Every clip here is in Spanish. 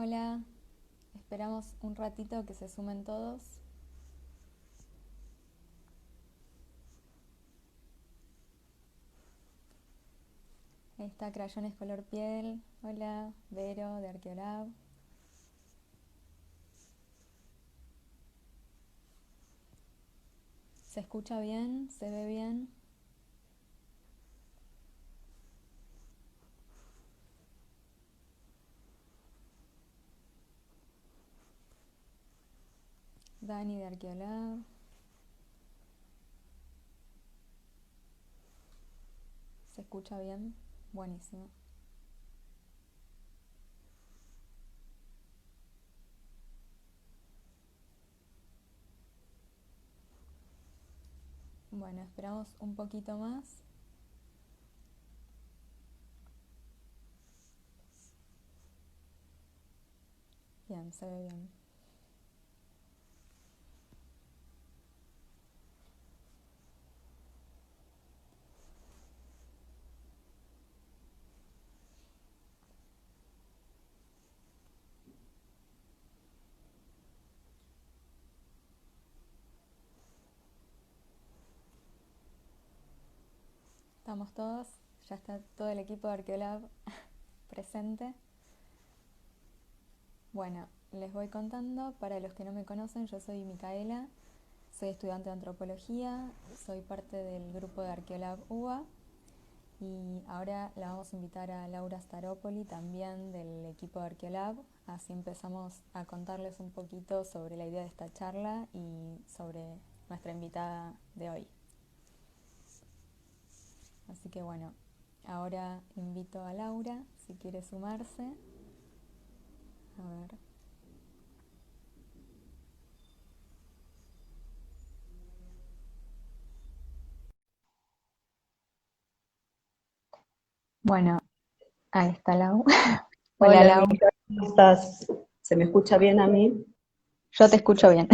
Hola, esperamos un ratito que se sumen todos. Ahí está Crayones Color Piel. Hola, Vero de Arqueolab. ¿Se escucha bien? ¿Se ve bien? Dani de Arqueolab. ¿Se escucha bien? Buenísimo. Bueno, esperamos un poquito más. Bien, se ve bien. ¿Estamos todos? Ya está todo el equipo de Arqueolab presente. Bueno, les voy contando, para los que no me conocen, yo soy Micaela, soy estudiante de antropología, soy parte del grupo de Arqueolab UBA y ahora la vamos a invitar a Laura Staropoli, también del equipo de Arqueolab, así empezamos a contarles un poquito sobre la idea de esta charla y sobre nuestra invitada de hoy. Así que bueno, ahora invito a Laura, si quiere sumarse. A ver. Bueno, ahí está Lau. Hola Hola, Lau, Mica, ¿cómo estás? ¿Se me escucha bien a mí? yo te escucho bien.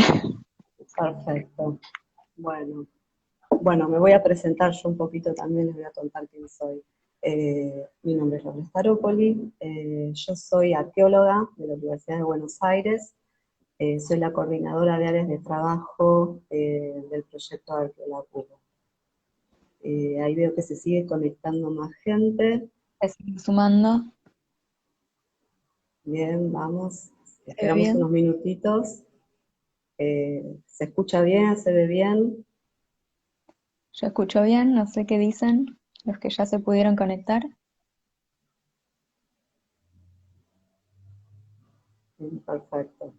Perfecto. Bueno, me voy a presentar yo un poquito también, les voy a contar quién soy. Mi nombre es Laura Staropoli, yo soy arqueóloga de la Universidad de Buenos Aires, soy la coordinadora de áreas de trabajo del proyecto Arqueolab Cuba. Ahí veo que se sigue conectando más gente. Estoy sumando. Bien, vamos, ¿Se ve esperamos bien? unos minutitos. ¿Se escucha bien? ¿Se ve bien? Yo escucho bien, no sé qué dicen los que ya se pudieron conectar. Perfecto.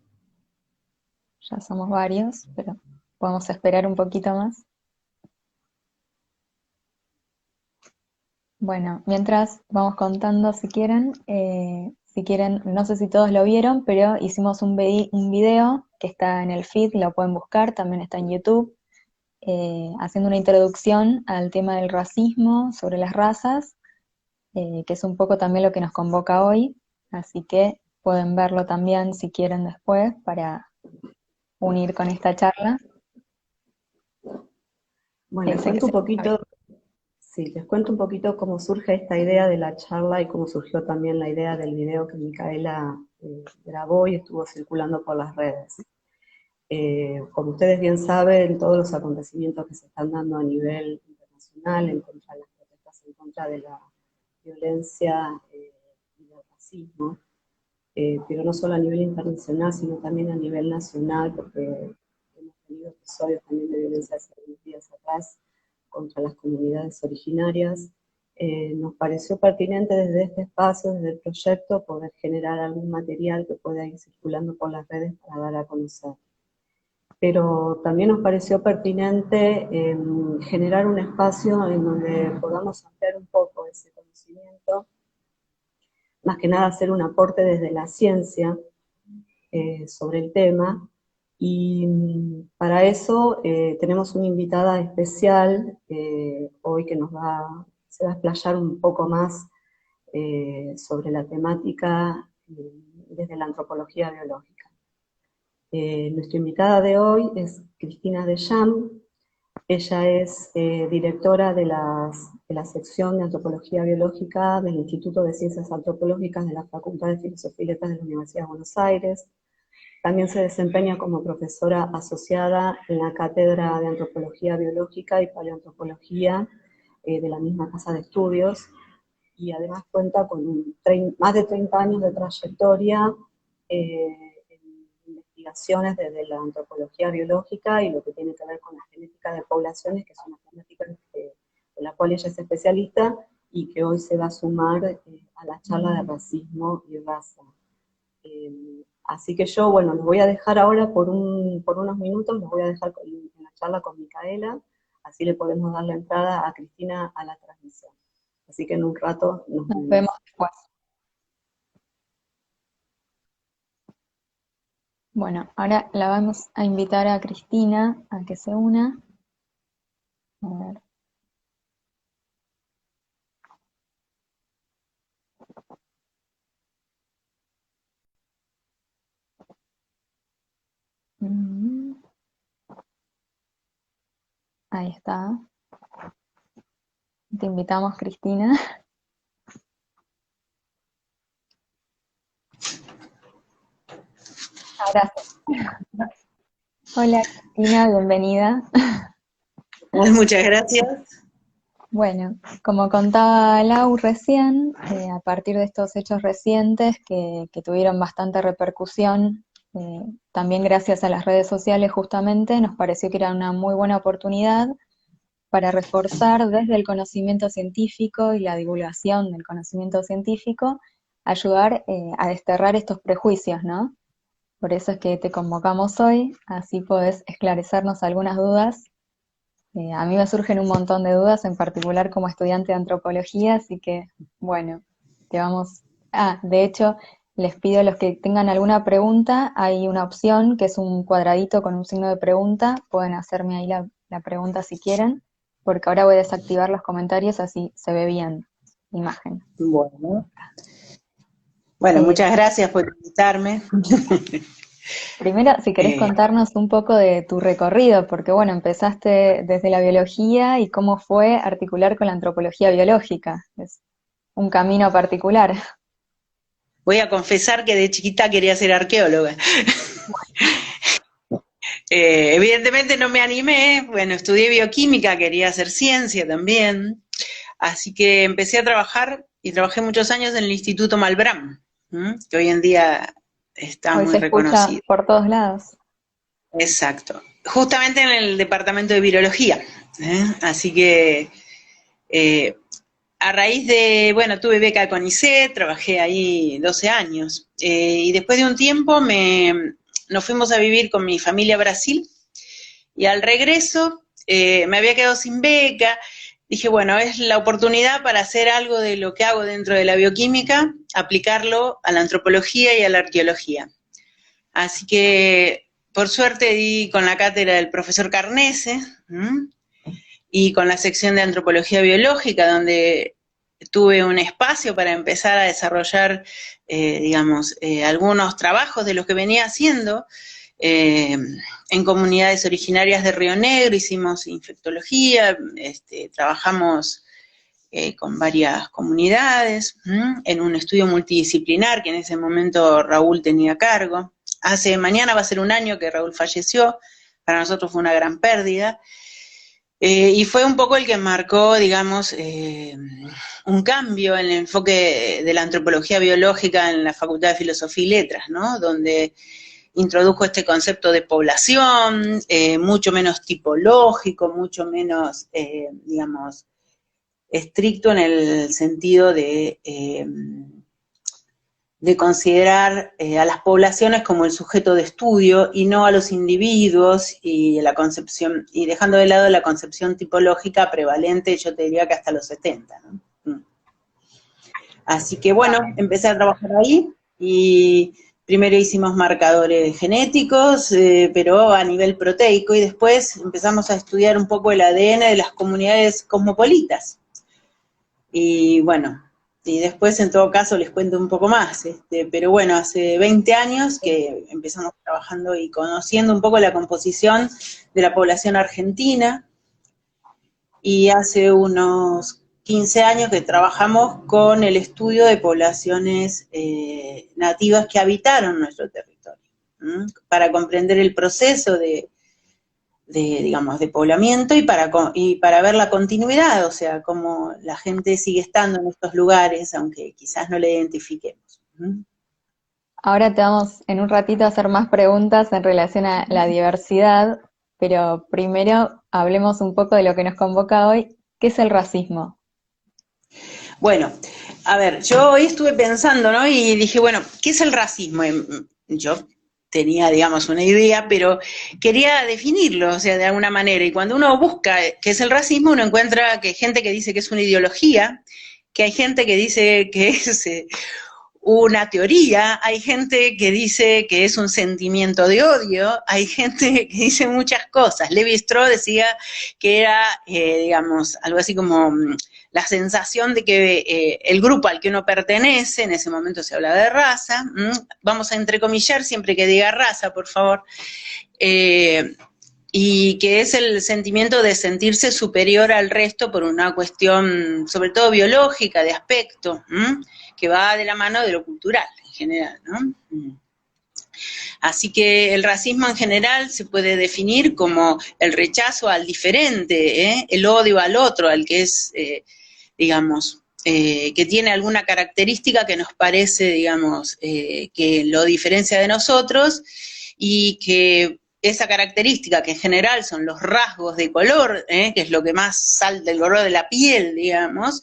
Ya somos varios, pero podemos esperar un poquito más. Bueno, mientras vamos contando si quieren, no sé si todos lo vieron, pero hicimos un video que está en el feed, lo pueden buscar, también está en YouTube, haciendo una introducción al tema del racismo sobre las razas, que es un poco también lo que nos convoca hoy, así que pueden verlo también si quieren después para unir con esta charla. Bueno, les Sé que cuento un se escucha bien. poquito, sí, les cuento un poquito cómo surge esta idea de la charla y cómo surgió también la idea del video que Micaela grabó y estuvo circulando por las redes. Como ustedes bien saben, todos los acontecimientos que se están dando a nivel internacional en contra de las protestas, en contra de la violencia y del racismo, pero no solo a nivel internacional, sino también a nivel nacional, porque hemos tenido episodios también de violencia hace unos días atrás contra las comunidades originarias. Nos pareció pertinente desde este espacio, desde el proyecto, poder generar algún material que pueda ir circulando por las redes para dar a conocer. Pero también nos pareció pertinente generar un espacio en donde podamos ampliar un poco ese conocimiento, más que nada hacer un aporte desde la ciencia, sobre el tema. Y para eso tenemos una invitada especial hoy que se va a explayar un poco más sobre la temática desde la antropología biológica. Nuestra invitada de hoy es Cristina Deschamps. Ella es directora de la sección de Antropología Biológica del Instituto de Ciencias Antropológicas de la Facultad de Filosofía y Letras de la Universidad de Buenos Aires. También se desempeña como profesora asociada en la Cátedra de Antropología Biológica y Paleoantropología de la misma casa de estudios, y además cuenta con más de 30 años de trayectoria en investigaciones desde la antropología biológica y lo que tiene que ver con la genética de poblaciones, que es una genética de la cual ella es especialista y que hoy se va a sumar a la charla de racismo y raza. Así que yo, bueno, los voy a dejar ahora por unos minutos, los voy a dejar en la charla con Micaela, así le podemos dar la entrada a Cristina a la transmisión. Así que en un rato nos Nos vemos. vemos después. Bueno, ahora la vamos a invitar a Cristina a que se una. A ver. Mm, Ahí está. Te invitamos, Cristina. Ahora sí. Hola, Cristina, bienvenida. Muchas gracias. Bueno, como contaba Lau recién, a partir de estos hechos recientes que tuvieron bastante repercusión, también gracias a las redes sociales justamente, nos pareció que era una muy buena oportunidad para reforzar desde el conocimiento científico y la divulgación del conocimiento científico, ayudar a desterrar estos prejuicios, ¿no? Por eso es que te convocamos hoy, así podés esclarecernos algunas dudas. A mí me surgen un montón de dudas, en particular como estudiante de antropología, así que, bueno, te vamos... de hecho, les pido a los que tengan alguna pregunta, hay una opción que es un cuadradito con un signo de pregunta, pueden hacerme ahí la pregunta si quieren, porque ahora voy a desactivar los comentarios, así se ve bien la imagen. Bueno, muchas gracias por invitarme. Primero, si querés contarnos un poco de tu recorrido, porque bueno, empezaste desde la biología y cómo fue articular con la antropología biológica. Es un camino particular. Voy a confesar que de chiquita quería ser arqueóloga. Evidentemente no me animé, bueno, estudié bioquímica, quería hacer ciencia también, así que empecé a trabajar y trabajé muchos años en el Instituto Malbrán, que hoy en día está Hoy muy se escucha reconocido. por todos lados. Exacto, justamente en el departamento de virología, así que a raíz de, bueno, tuve beca con CONICET, trabajé ahí 12 años, y después de un tiempo nos fuimos a vivir con mi familia a Brasil, y al regreso me había quedado sin beca, dije, bueno, es la oportunidad para hacer algo de lo que hago dentro de la bioquímica, aplicarlo a la antropología y a la arqueología. Así que, por suerte, di con la cátedra del profesor Carnese, y con la sección de antropología biológica, donde tuve un espacio para empezar a desarrollar, digamos, algunos trabajos de los que venía haciendo. En comunidades originarias de Río Negro hicimos infectología, trabajamos con varias comunidades, en un estudio multidisciplinar que en ese momento Raúl tenía a cargo. Mañana va a ser un año que Raúl falleció, para nosotros fue una gran pérdida. Y fue un poco el que marcó, digamos, un cambio en el enfoque de la antropología biológica en la Facultad de Filosofía y Letras, ¿no? Donde introdujo este concepto de población, mucho menos tipológico, mucho menos, digamos, estricto en el sentido de considerar a las poblaciones como el sujeto de estudio y no a los individuos, y la concepción, y dejando de lado la concepción tipológica prevalente, yo te diría que hasta los 70, ¿no? Así que bueno, empecé a trabajar ahí y primero hicimos marcadores genéticos, pero a nivel proteico, y después empezamos a estudiar un poco el ADN de las comunidades cosmopolitas. Y bueno, y después en todo caso les cuento un poco más, pero bueno, hace 20 años que empezamos trabajando y conociendo un poco la composición de la población argentina, y hace unos 15 años que trabajamos con el estudio de poblaciones nativas que habitaron nuestro territorio, para comprender el proceso digamos, de poblamiento y para ver la continuidad, o sea, cómo la gente sigue estando en estos lugares, aunque quizás no la identifiquemos. Ahora te vamos en un ratito a hacer más preguntas en relación a la diversidad, pero primero hablemos un poco de lo que nos convoca hoy, ¿qué es el racismo? Bueno, a ver, yo hoy estuve pensando, ¿no? Y dije, bueno, ¿qué es el racismo? Yo tenía, digamos, una idea, pero quería definirlo, o sea, de alguna manera. Y cuando uno busca qué es el racismo, uno encuentra que hay gente que dice que es una ideología, que hay gente que dice que es una teoría, hay gente que dice que es un sentimiento de odio, hay gente que dice muchas cosas. Levi Strauss decía que era, digamos, algo así como la sensación de que el grupo al que uno pertenece, en ese momento se habla de raza, vamos a entrecomillar siempre que diga raza, por favor, y que es el sentimiento de sentirse superior al resto por una cuestión, sobre todo biológica, de aspecto, que va de la mano de lo cultural en general, ¿no? Así que el racismo en general se puede definir como el rechazo al diferente, el odio al otro, al que es, digamos, que tiene alguna característica que nos parece, digamos, que lo diferencia de nosotros y que esa característica, que en general son los rasgos de color, que es lo que más salta, el color de la piel, digamos,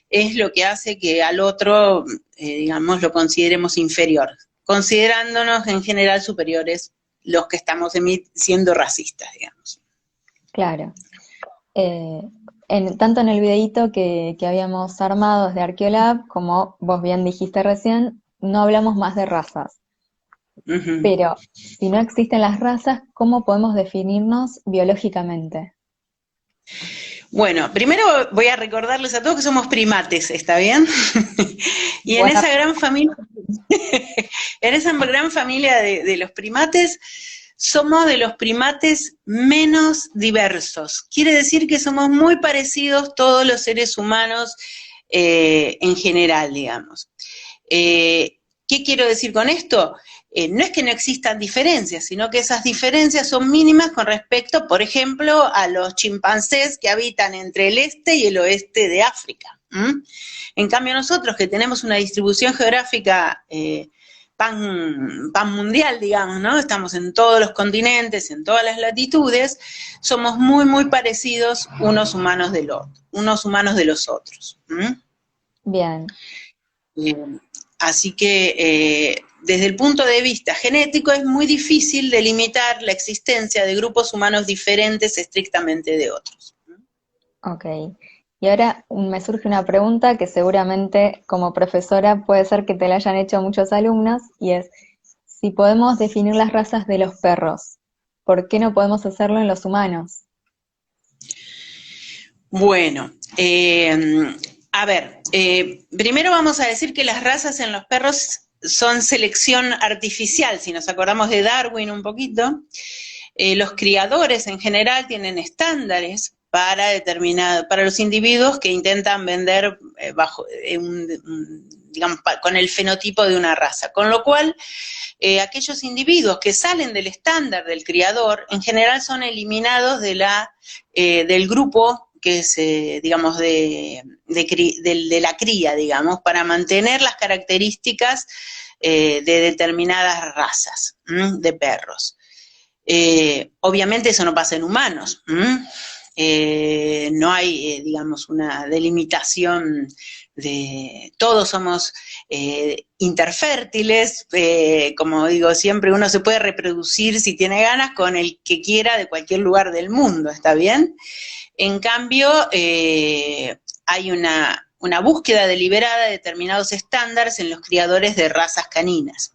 es lo que hace que al otro, digamos, lo consideremos inferior, considerándonos en general superiores los que estamos siendo racistas, digamos. Claro. Tanto en el videíto que habíamos armado desde Arqueolab, como vos bien dijiste recién, no hablamos más de razas. Pero si no existen las razas, ¿cómo podemos definirnos biológicamente? Bueno, primero voy a recordarles a todos que somos primates, ¿está bien? Y en Buena- esa gran familia, en esa gran familia de los primates, somos de los primates menos diversos. Quiere decir que somos muy parecidos todos los seres humanos en general, digamos. ¿Qué quiero decir con esto? No es que no existan diferencias, sino que esas diferencias son mínimas con respecto, por ejemplo, a los chimpancés que habitan entre el este y el oeste de África. En cambio, nosotros que tenemos una distribución geográfica pan mundial, digamos, ¿no? Estamos en todos los continentes, en todas las latitudes, somos muy, muy parecidos unos humanos de los otros. Bien, Así que desde el punto de vista genético es muy difícil delimitar la existencia de grupos humanos diferentes estrictamente de otros. ok. Y ahora me surge una pregunta que seguramente como profesora puede ser que te la hayan hecho muchos alumnos, y es, si podemos definir las razas de los perros, ¿por qué no podemos hacerlo en los humanos? Bueno, a ver, primero vamos a decir que las razas en los perros son selección artificial, si nos acordamos de Darwin un poquito. Los criadores en general tienen estándares para los individuos que intentan vender digamos, con el fenotipo de una raza. Con lo cual, aquellos individuos que salen del estándar del criador, en general son eliminados del grupo que es, digamos, de la cría, digamos, para mantener las características de determinadas razas de perros. Obviamente eso no pasa en humanos. No hay, digamos, una delimitación de todos somos interfértiles, como digo siempre, uno se puede reproducir si tiene ganas con el que quiera de cualquier lugar del mundo, ¿está bien? En cambio, hay una búsqueda deliberada de determinados estándares en los criadores de razas caninas.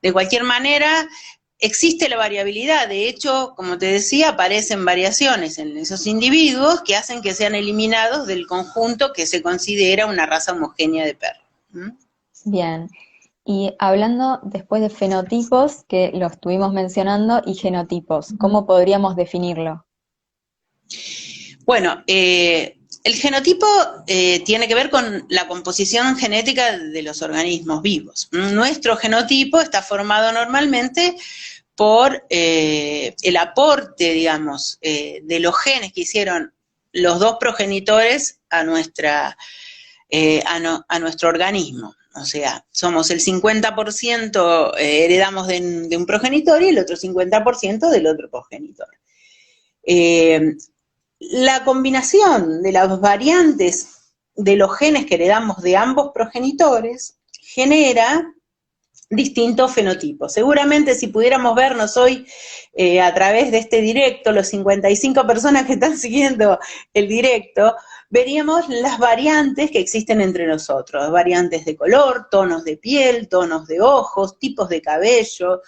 De cualquier manera, existe la variabilidad, de hecho, como te decía, aparecen variaciones en esos individuos que hacen que sean eliminados del conjunto que se considera una raza homogénea de perro. Bien, y hablando después de fenotipos, que lo estuvimos mencionando, y genotipos, ¿cómo podríamos definirlo? Bueno, el genotipo tiene que ver con la composición genética de los organismos vivos. Nuestro genotipo está formado normalmente por el aporte, digamos, de los genes que hicieron los dos progenitores a nuestro organismo. O sea, somos el 50% heredamos de un progenitor y el otro 50% del otro progenitor. La combinación de las variantes de los genes que heredamos de ambos progenitores genera distintos fenotipos. Seguramente si pudiéramos vernos hoy a través de este directo, los 55 personas que están siguiendo el directo, veríamos las variantes que existen entre nosotros, variantes de color, tonos de piel, tonos de ojos, tipos de cabello,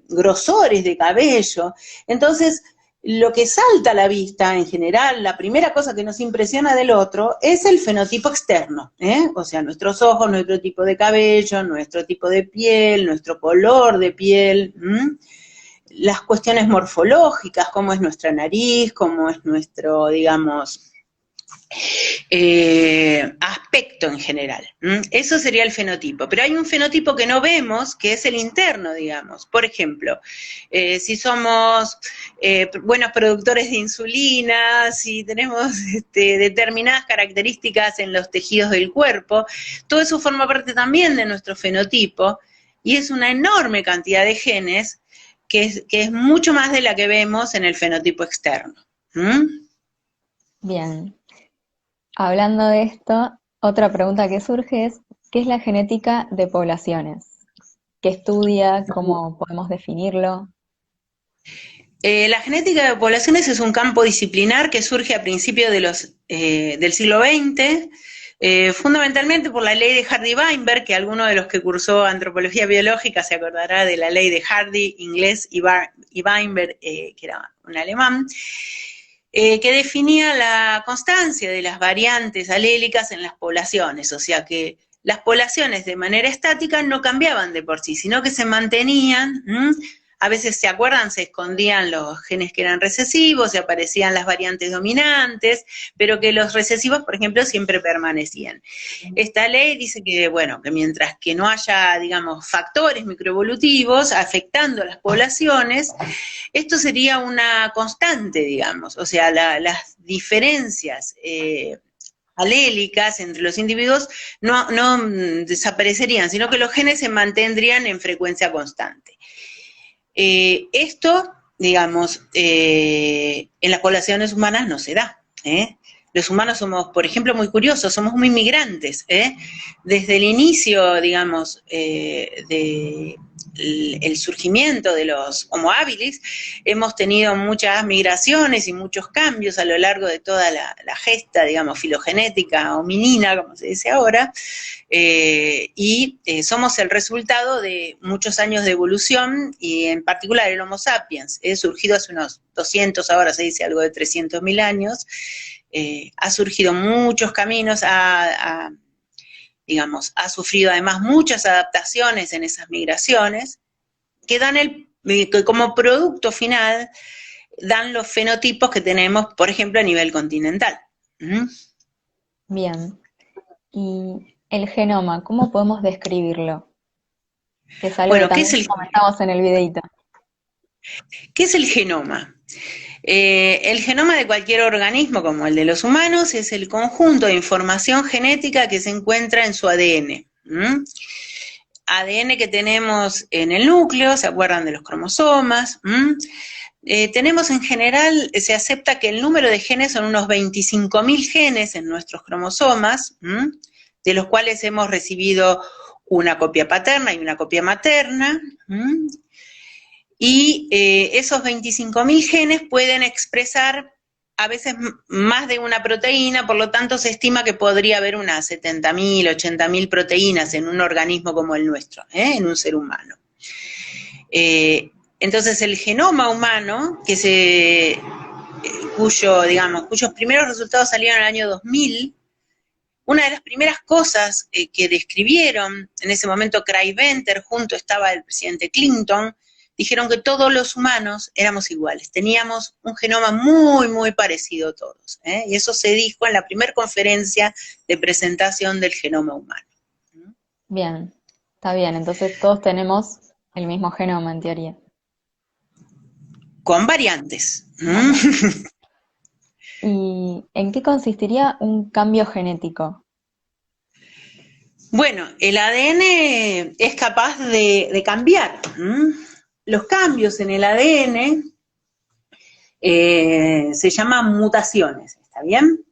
grosores de cabello. Entonces, lo que salta a la vista en general, la primera cosa que nos impresiona del otro es el fenotipo externo, o sea, nuestros ojos, nuestro tipo de cabello, nuestro tipo de piel, nuestro color de piel, las cuestiones morfológicas, cómo es nuestra nariz, cómo es nuestro, digamos, aspecto en general. Eso sería el fenotipo. Pero hay un fenotipo que no vemos, que es el interno, digamos. Por ejemplo, si somos buenos productores de insulina, si tenemos determinadas características en los tejidos del cuerpo, todo eso forma parte también de nuestro fenotipo, y es una enorme cantidad de genes que es mucho más de la que vemos en el fenotipo externo. Bien. Hablando de esto, otra pregunta que surge es, ¿qué es la genética de poblaciones? ¿Qué estudia? ¿Cómo podemos definirlo? La genética de poblaciones es un campo disciplinar que surge a principios del siglo XX, fundamentalmente por la ley de Hardy-Weinberg, que alguno de los que cursó antropología biológica se acordará de la ley de Hardy, inglés, y Weinberg, que era un alemán, que definía la constancia de las variantes alélicas en las poblaciones, o sea que las poblaciones de manera estática no cambiaban de por sí, sino que se mantenían. A veces, ¿se acuerdan? Se escondían los genes que eran recesivos, se aparecían las variantes dominantes, pero que los recesivos, por ejemplo, siempre permanecían. Esta ley dice que, bueno, que mientras que no haya, digamos, factores microevolutivos afectando a las poblaciones, esto sería una constante, digamos, o sea, las diferencias alélicas entre los individuos no desaparecerían, sino que los genes se mantendrían en frecuencia constante. Esto, digamos, en las poblaciones humanas no se da. Los humanos somos, por ejemplo, muy curiosos, somos muy migrantes. Desde el inicio, digamos, el surgimiento de los Homo habilis, hemos tenido muchas migraciones y muchos cambios a lo largo de toda la gesta, digamos, filogenética hominina, como se dice ahora, y somos el resultado de muchos años de evolución, y en particular el Homo sapiens, surgido hace unos 200, ahora se dice algo de 300.000 años, ha surgido muchos caminos, digamos, ha sufrido además muchas adaptaciones en esas migraciones, que dan que como producto final dan los fenotipos que tenemos, por ejemplo, a nivel continental. Bien. ¿Y el genoma, cómo podemos describirlo? Que es algo que también comentamos en el videito. ¿Qué es el genoma? El genoma de cualquier organismo, como el de los humanos, es el conjunto de información genética que se encuentra en su ADN. ADN que tenemos en el núcleo, ¿se acuerdan de los cromosomas? Tenemos en general, se acepta que el número de genes son unos 25.000 genes en nuestros cromosomas, de los cuales hemos recibido una copia paterna y una copia materna, y esos 25.000 genes pueden expresar a veces más de una proteína, por lo tanto se estima que podría haber unas 70.000, 80.000 proteínas en un organismo como el nuestro, en un ser humano. Entonces el genoma humano, cuyos primeros resultados salieron en el año 2000, una de las primeras cosas que describieron, en ese momento Craig Venter, junto estaba el presidente Clinton, dijeron que todos los humanos éramos iguales, teníamos un genoma muy, muy parecido todos, ¿eh? Y eso se dijo en la primera conferencia de presentación del genoma humano. Bien, está bien, entonces todos tenemos el mismo genoma en teoría. Con variantes. ¿Y en qué consistiría un cambio genético? Bueno, el ADN es capaz de cambiar. Los cambios en el ADN se llaman mutaciones, ¿está bien?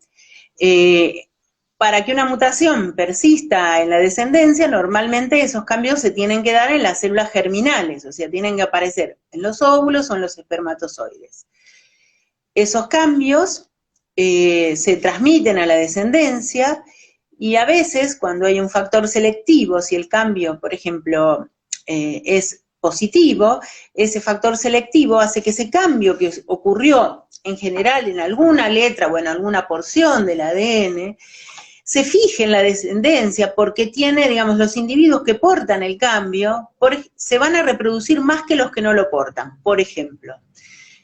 Para que una mutación persista en la descendencia, normalmente esos cambios se tienen que dar en las células germinales, o sea, tienen que aparecer en los óvulos o en los espermatozoides. Esos cambios se transmiten a la descendencia y a veces cuando hay un factor selectivo, si el cambio, por ejemplo, es positivo, ese factor selectivo hace que ese cambio que ocurrió en general en alguna letra o en alguna porción del ADN, se fije en la descendencia porque tiene, digamos, los individuos que portan el cambio, se van a reproducir más que los que no lo portan, por ejemplo.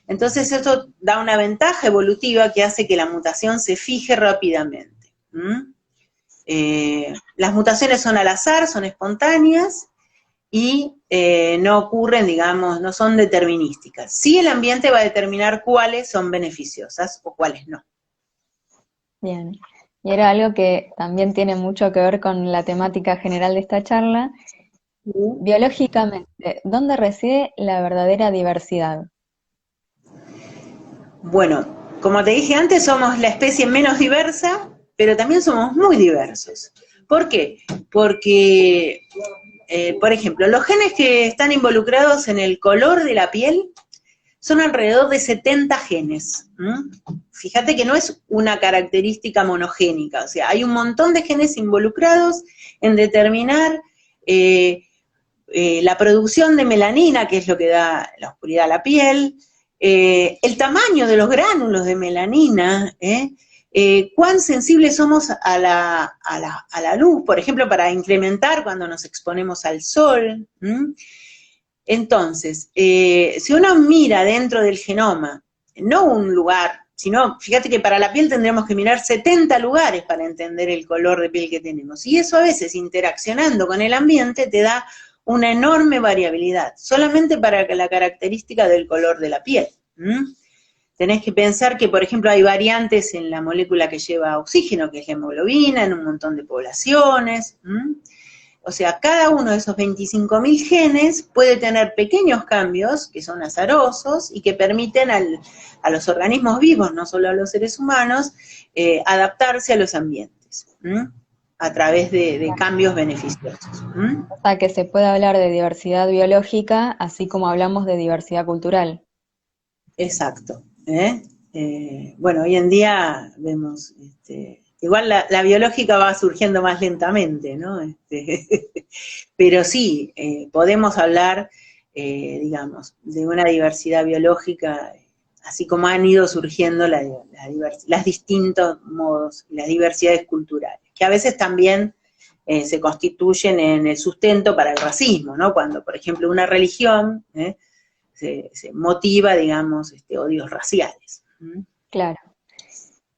Entonces eso da una ventaja evolutiva que hace que la mutación se fije rápidamente. Las mutaciones son al azar, son espontáneas y no ocurren, digamos, no son determinísticas. Sí, el ambiente va a determinar cuáles son beneficiosas o cuáles no. Bien, y era algo que también tiene mucho que ver con la temática general de esta charla. Biológicamente, ¿dónde reside la verdadera diversidad? Bueno, como te dije antes, somos la especie menos diversa, pero también somos muy diversos. ¿Por qué? Porque, por ejemplo, los genes que están involucrados en el color de la piel son alrededor de 70 genes. Fíjate que no es una característica monogénica, o sea, hay un montón de genes involucrados en determinar la producción de melanina, que es lo que da la oscuridad a la piel, el tamaño de los gránulos de melanina, cuán sensibles somos a la luz, por ejemplo, para incrementar cuando nos exponemos al sol. Entonces, si uno mira dentro del genoma, no un lugar, sino, fíjate que para la piel tendremos que mirar 70 lugares para entender el color de piel que tenemos. Y eso a veces, interaccionando con el ambiente, te da una enorme variabilidad, solamente para la característica del color de la piel. Tenés que pensar que, por ejemplo, hay variantes en la molécula que lleva oxígeno, que es la hemoglobina, en un montón de poblaciones. O sea, cada uno de esos 25.000 genes puede tener pequeños cambios que son azarosos y que permiten a los organismos vivos, no solo a los seres humanos, adaptarse a los ambientes, a través de cambios beneficiosos. O sea, que se puede hablar de diversidad biológica, así como hablamos de diversidad cultural. Exacto. Bueno, hoy en día vemos, igual la biológica va surgiendo más lentamente, ¿no? Pero sí, podemos hablar, digamos, de una diversidad biológica, así como han ido surgiendo las distintos modos, las diversidades culturales, que a veces también se constituyen en el sustento para el racismo, ¿no? Cuando, por ejemplo, una religión se motiva, digamos, odios raciales. Claro.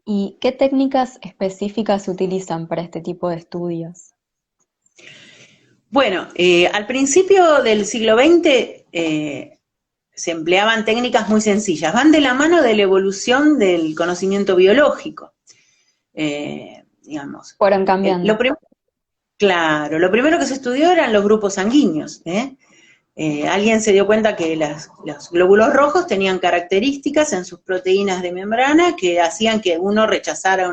¿Y qué técnicas específicas se utilizan para este tipo de estudios? Bueno, al principio del siglo XX se empleaban técnicas muy sencillas, van de la mano de la evolución del conocimiento biológico, digamos. Fueron cambiando. Claro, lo primero que se estudió eran los grupos sanguíneos. Alguien se dio cuenta que los glóbulos rojos tenían características en sus proteínas de membrana que hacían que uno rechazara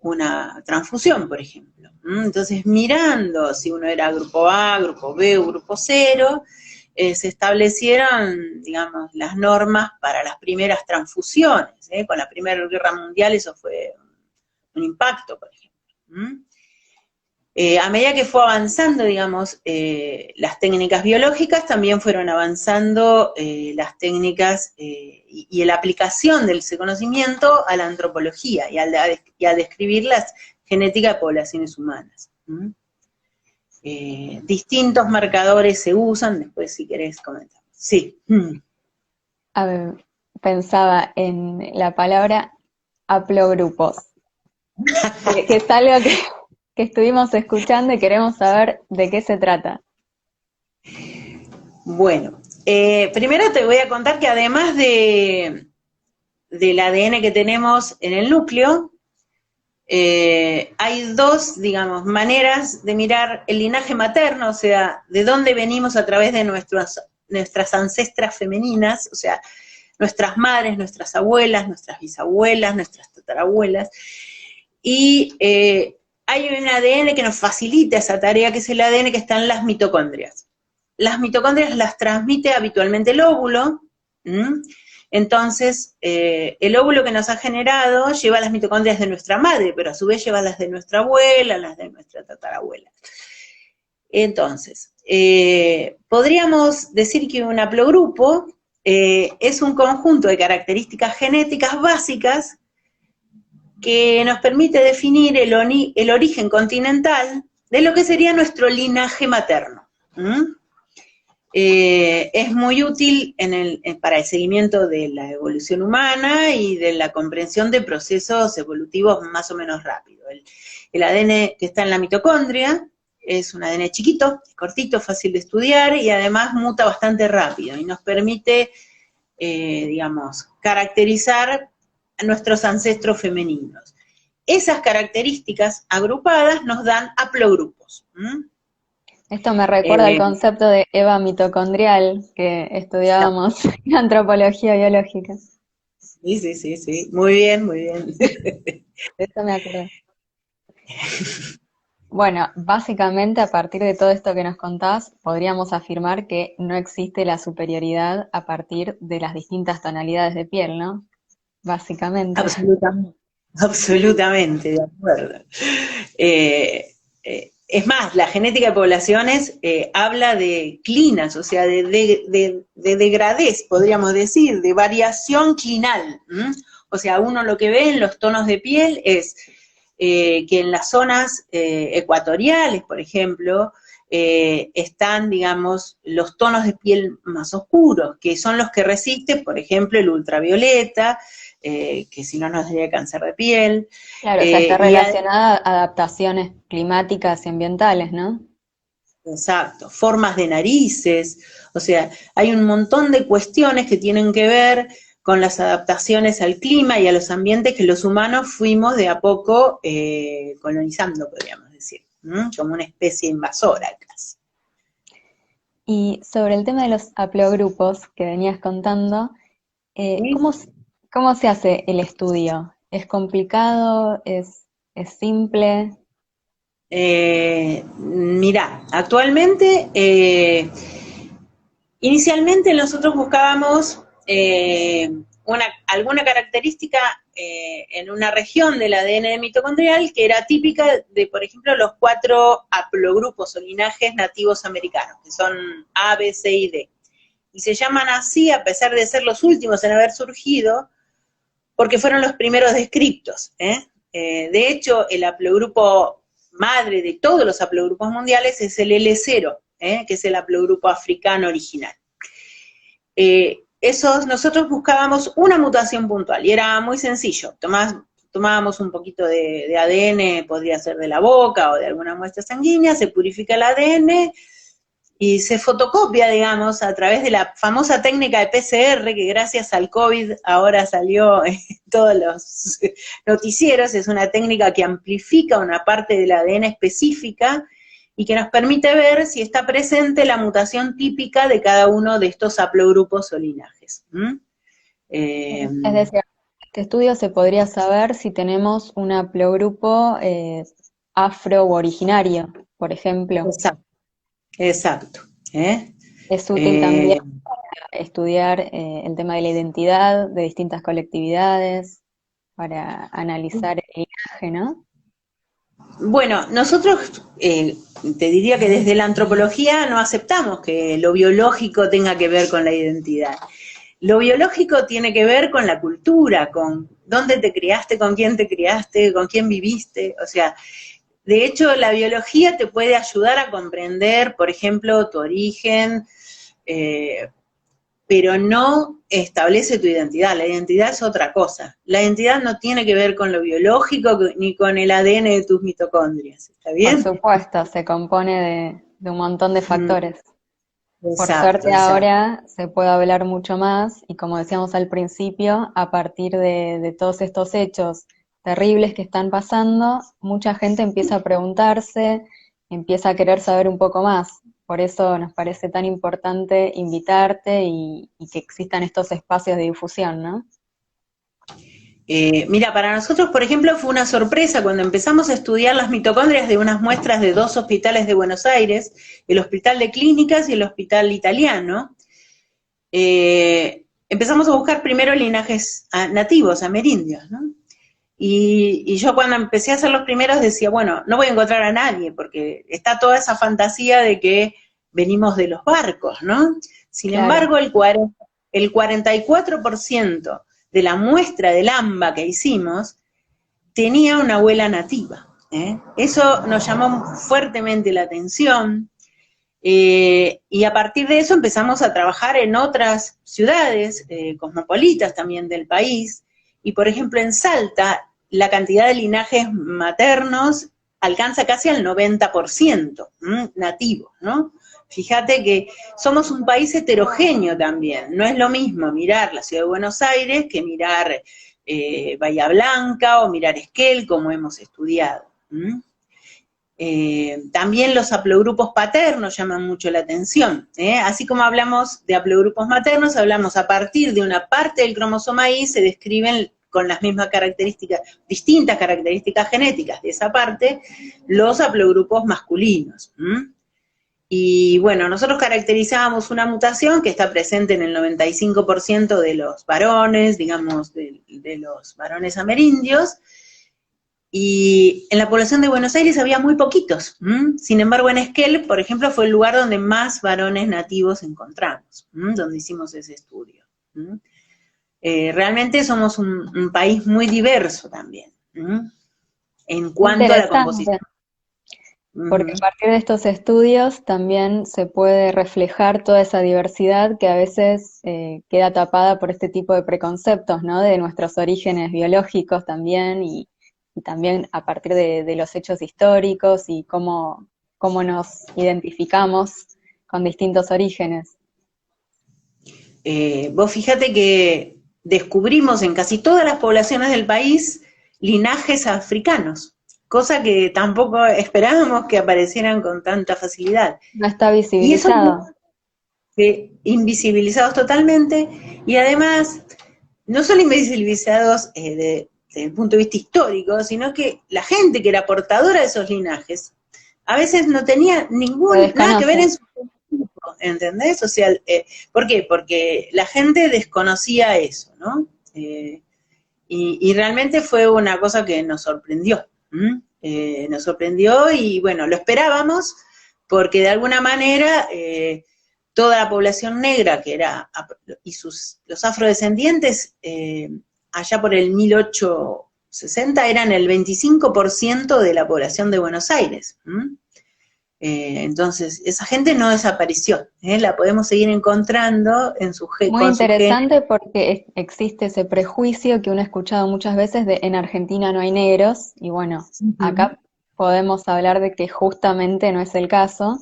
una transfusión, por ejemplo. Entonces, mirando si uno era grupo A, grupo B o grupo 0, se establecieron, digamos, las normas para las primeras transfusiones. Con la Primera Guerra Mundial eso fue un impacto, por ejemplo. A medida que fue avanzando, digamos, las técnicas biológicas, también fueron avanzando las técnicas y la aplicación de ese conocimiento a la antropología y a describir la genética de poblaciones humanas. Distintos marcadores se usan, después si querés comentamos. sí. A ver, pensaba en la palabra haplogrupos, que es algo que estuvimos escuchando y queremos saber de qué se trata. Bueno, primero te voy a contar que además del ADN que tenemos en el núcleo, hay dos, digamos, maneras de mirar el linaje materno, o sea, de dónde venimos a través de nuestras ancestras femeninas, o sea, nuestras madres, nuestras abuelas, nuestras bisabuelas, nuestras tatarabuelas, y hay un ADN que nos facilita esa tarea, que es el ADN que está en las mitocondrias. Las mitocondrias las transmite habitualmente el óvulo. Entonces, el óvulo que nos ha generado lleva las mitocondrias de nuestra madre, pero a su vez lleva las de nuestra abuela, las de nuestra tatarabuela. Entonces, podríamos decir que un haplogrupo es un conjunto de características genéticas básicas que nos permite definir el origen continental de lo que sería nuestro linaje materno. Es muy útil para el seguimiento de la evolución humana y de la comprensión de procesos evolutivos más o menos rápidos. El ADN que está en la mitocondria es un ADN chiquito, cortito, fácil de estudiar y además muta bastante rápido y nos permite, digamos, caracterizar a nuestros ancestros femeninos. Esas características agrupadas nos dan haplogrupos. Esto me recuerda al concepto de Eva mitocondrial que estudiábamos en antropología biológica. Sí. Muy bien, muy bien. Eso me acuerdo. Bueno, básicamente a partir de todo esto que nos contás, podríamos afirmar que no existe la superioridad a partir de las distintas tonalidades de piel, ¿no? Básicamente. Absolutamente, de acuerdo. Es más, la genética de poblaciones habla de clinas, o sea, de degradez, podríamos decir, de variación clinal. O sea, uno lo que ve en los tonos de piel es que en las zonas ecuatoriales, por ejemplo, están, digamos, los tonos de piel más oscuros, que son los que resisten, por ejemplo, el ultravioleta, que si no nos daría cáncer de piel. Claro, o sea, está relacionada a adaptaciones climáticas y ambientales, ¿no? Exacto, formas de narices, o sea, hay un montón de cuestiones que tienen que ver con las adaptaciones al clima y a los ambientes que los humanos fuimos de a poco colonizando, podríamos decir, como una especie invasora casi. Y sobre el tema de los haplogrupos que venías contando, ¿cómo se hace el estudio? ¿Es complicado? ¿Es simple? Mirá, actualmente, inicialmente nosotros buscábamos alguna característica en una región del ADN mitocondrial que era típica de, por ejemplo, los 4 haplogrupos o linajes nativos americanos, que son A, B, C y D. Y se llaman así a pesar de ser los últimos en haber surgido, porque fueron los primeros descriptos. De hecho, el haplogrupo madre de todos los haplogrupos mundiales es el L0, que es el haplogrupo africano original. Nosotros buscábamos una mutación puntual y era muy sencillo. Tomábamos un poquito de ADN, podría ser de la boca o de alguna muestra sanguínea, se purifica el ADN y se fotocopia, digamos, a través de la famosa técnica de PCR, que gracias al COVID ahora salió en todos los noticieros. Es una técnica que amplifica una parte del ADN específica y que nos permite ver si está presente la mutación típica de cada uno de estos haplogrupos o linajes. Es decir, en este estudio se podría saber si tenemos un haplogrupo afro o originario, por ejemplo. Exacto. Es útil también para estudiar el tema de la identidad de distintas colectividades, para analizar el linaje, ¿no? Bueno, nosotros te diría que desde la antropología no aceptamos que lo biológico tenga que ver con la identidad. Lo biológico tiene que ver con la cultura, con dónde te criaste, con quién viviste, o sea, de hecho la biología te puede ayudar a comprender, por ejemplo, tu origen, pero no establece tu identidad. La identidad es otra cosa. La identidad no tiene que ver con lo biológico ni con el ADN de tus mitocondrias, ¿está Por bien? supuesto, se compone de un montón de factores. Por Exacto, suerte exacto. ahora se puede hablar mucho más y como decíamos al principio, a partir de todos estos hechos terribles que están pasando, mucha gente empieza a preguntarse, empieza a querer saber un poco más. Por eso nos parece tan importante invitarte y que existan estos espacios de difusión, ¿no? Mira, para nosotros, por ejemplo, fue una sorpresa cuando empezamos a estudiar las mitocondrias de unas muestras de 2 hospitales de Buenos Aires, el Hospital de Clínicas y el Hospital Italiano. Empezamos a buscar primero linajes nativos, amerindios, ¿no? Y yo cuando empecé a hacer los primeros decía, bueno, no voy a encontrar a nadie, porque está toda esa fantasía de que venimos de los barcos, ¿no? Sin Claro. embargo, el 44% de la muestra del AMBA que hicimos tenía una abuela nativa. Eso nos llamó fuertemente la atención, y a partir de eso empezamos a trabajar en otras ciudades cosmopolitas también del país, y por ejemplo en Salta la cantidad de linajes maternos alcanza casi al 90% nativos, ¿no? Fíjate que somos un país heterogéneo también, no es lo mismo mirar la ciudad de Buenos Aires que mirar Bahía Blanca o mirar Esquel, como hemos estudiado. También los haplogrupos paternos llaman mucho la atención. Así como hablamos de haplogrupos maternos, hablamos a partir de una parte del cromosoma Y, se describen con las mismas características, distintas características genéticas de esa parte, los haplogrupos masculinos. Y bueno, nosotros caracterizábamos una mutación que está presente en el 95% de los varones, digamos, de los varones amerindios, y en la población de Buenos Aires había muy poquitos. Sin embargo, en Esquel, por ejemplo, fue el lugar donde más varones nativos encontramos, donde hicimos ese estudio. Realmente somos un país muy diverso también, en cuanto a la Interesante. composición. Porque a partir de estos estudios también se puede reflejar toda esa diversidad que a veces queda tapada por este tipo de preconceptos, ¿no? De nuestros orígenes biológicos también y también a partir de los hechos históricos y cómo nos identificamos con distintos orígenes. Vos fíjate que descubrimos en casi todas las poblaciones del país linajes africanos, cosa que tampoco esperábamos que aparecieran con tanta facilidad. No está Y eso visibilizado. invisibilizados totalmente, y además, no solo invisibilizados desde el punto de vista histórico, sino que la gente que era portadora de esos linajes, a veces no tenía Se nada que ver desconoce. en su fenotipo, ¿entendés? O sea, ¿por qué? Porque la gente desconocía eso, ¿no? Y realmente fue una cosa que nos sorprendió. Nos sorprendió y bueno, lo esperábamos porque de alguna manera toda la población negra que era, y los afrodescendientes, allá por el 1860 eran el 25% de la población de Buenos Aires. Entonces, esa gente no desapareció, la podemos seguir encontrando Muy con su género. interesante porque existe ese prejuicio que uno ha escuchado muchas veces de en Argentina no hay negros, y bueno, acá podemos hablar de que justamente no es el caso,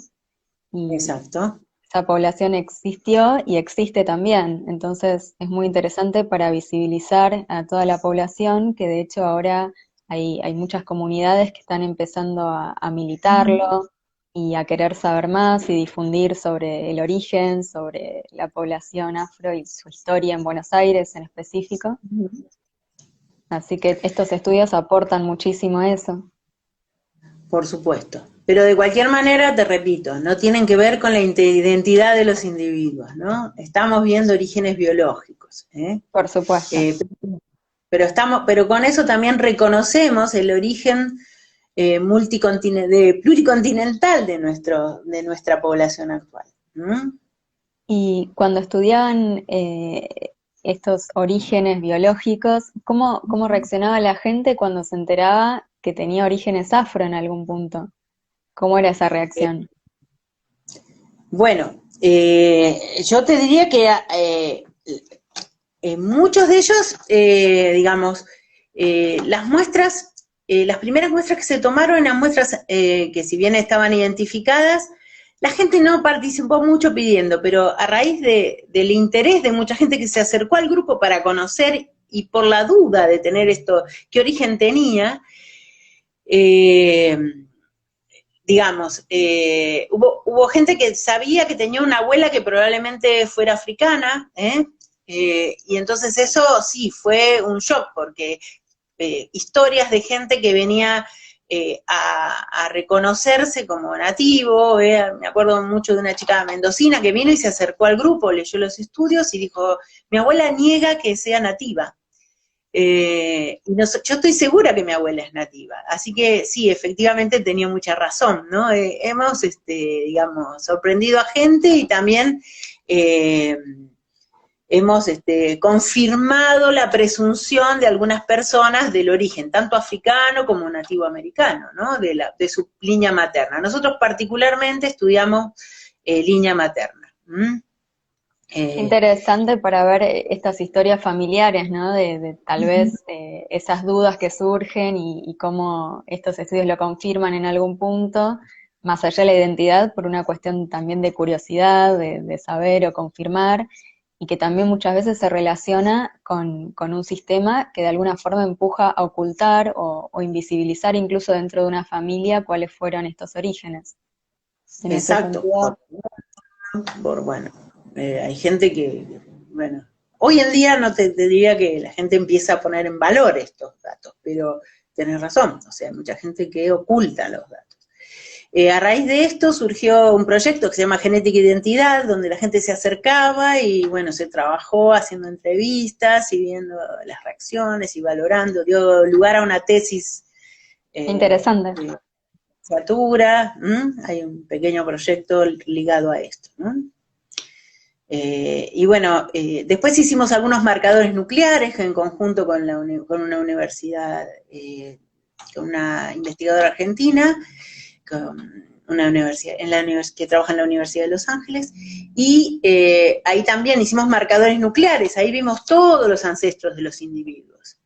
y Exacto. esa población existió y existe también. Entonces es muy interesante para visibilizar a toda la población, que de hecho ahora hay muchas comunidades que están empezando a militarlo y a querer saber más y difundir sobre el origen, sobre la población afro y su historia en Buenos Aires en específico. Así que estos estudios aportan muchísimo a eso. Por supuesto. Pero de cualquier manera, te repito, no tienen que ver con la identidad de los individuos, ¿no? Estamos viendo orígenes biológicos, Por supuesto. Pero con eso también reconocemos el origen pluricontinental de nuestra población actual. Y cuando estudiaban estos orígenes biológicos, ¿cómo reaccionaba la gente cuando se enteraba que tenía orígenes afro en algún punto? ¿Cómo era esa reacción? Bueno, Yo te diría que muchos de ellos, digamos, las muestras, las primeras muestras que se tomaron eran muestras que si bien estaban identificadas, la gente no participó mucho pidiendo, pero a raíz del interés de mucha gente que se acercó al grupo para conocer y por la duda de tener esto, qué origen tenía, digamos, hubo gente que sabía que tenía una abuela que probablemente fuera africana, y entonces eso sí, fue un shock, porque historias de gente que venía a reconocerse como nativo, me acuerdo mucho de una chica mendocina que vino y se acercó al grupo, leyó los estudios y dijo, mi abuela niega que sea nativa. Yo estoy segura que mi abuela es nativa, así que sí, efectivamente tenía mucha razón, ¿no? Hemos, digamos, sorprendido a gente y también hemos confirmado la presunción de algunas personas del origen, tanto africano como nativo americano, ¿no? De su línea materna. Nosotros particularmente estudiamos línea materna. Interesante para ver estas historias familiares, ¿no? De tal vez esas dudas que surgen y cómo estos estudios lo confirman en algún punto, más allá de la identidad, por una cuestión también de curiosidad, de saber o confirmar, y que también muchas veces se relaciona con un sistema que de alguna forma empuja a ocultar o invisibilizar incluso dentro de una familia cuáles fueron estos orígenes. En ese Exacto. sentido, Bueno, hay gente que, bueno, hoy en día no te diría que la gente empieza a poner en valor estos datos, pero tenés razón, o sea, hay mucha gente que oculta los datos. A raíz de esto surgió un proyecto que se llama Genética e Identidad, donde la gente se acercaba y, bueno, se trabajó haciendo entrevistas y viendo las reacciones y valorando, dio lugar a una tesis interesante. de licenciatura, hay un pequeño proyecto ligado a esto, ¿no? Y bueno, después hicimos algunos marcadores nucleares en conjunto con una universidad, con una investigadora argentina, con una universidad, que trabaja en la Universidad de Los Ángeles, y ahí también hicimos marcadores nucleares, ahí vimos todos los ancestros de los individuos,